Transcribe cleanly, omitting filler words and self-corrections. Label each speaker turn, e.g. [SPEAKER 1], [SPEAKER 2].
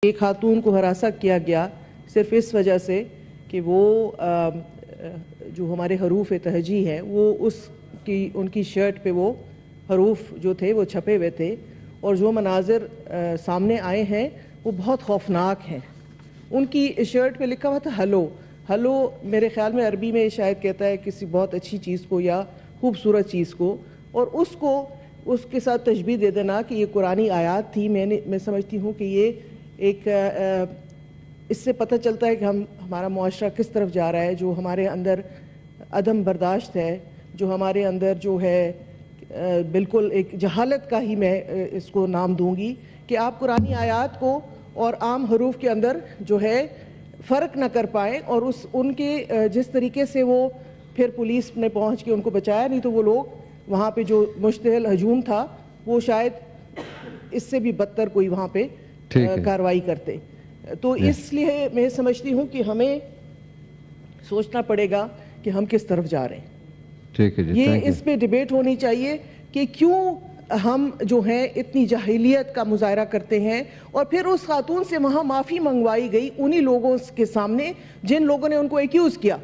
[SPEAKER 1] ایک خاتون کو ہراساں کیا گیا صرف اس وجہ سے کہ وہ جو ہمارے حروف تہجی ہیں وہ ان کی شرٹ پہ وہ حروف جو تھے وہ چھپے ہوئے تھے، اور جو مناظر سامنے آئے ہیں وہ بہت خوفناک ہیں۔ ان کی شرٹ پہ لکھا ہوا تھا ہلو۔ ہلو میرے خیال میں عربی میں شاید کہتا ہے کسی بہت اچھی چیز کو یا خوبصورت چیز کو، اور اس کے ساتھ تشبیہ دے دینا کہ یہ قرآنی آیات تھی۔ میں سمجھتی ہوں کہ یہ ایک اس سے پتہ چلتا ہے کہ ہمارا معاشرہ کس طرف جا رہا ہے، جو ہمارے اندر عدم برداشت ہے، جو ہمارے اندر جو ہے بالکل ایک جہالت کا ہی میں اس کو نام دوں گی کہ آپ قرآنی آیات کو اور عام حروف کے اندر جو ہے فرق نہ کر پائیں، اور ان کے جس طریقے سے وہ پھر پولیس نے پہنچ کے ان کو بچایا، نہیں تو وہ لوگ وہاں پہ جو مشتعل ہجوم تھا وہ شاید اس سے بھی بدتر کوئی وہاں پہ کارروائی کرتے۔ تو اس لیے میں سمجھتی ہوں کہ ہمیں سوچنا پڑے گا کہ ہم کس طرف جا رہے ہیں۔ یہ اس پہ ڈیبیٹ ہونی چاہیے کہ کیوں ہم جو ہیں اتنی جاہلیت کا مظاہرہ کرتے ہیں، اور پھر اس خاتون سے وہاں معافی منگوائی گئی انہی لوگوں کے سامنے جن لوگوں نے ان کو ایکیوز کیا۔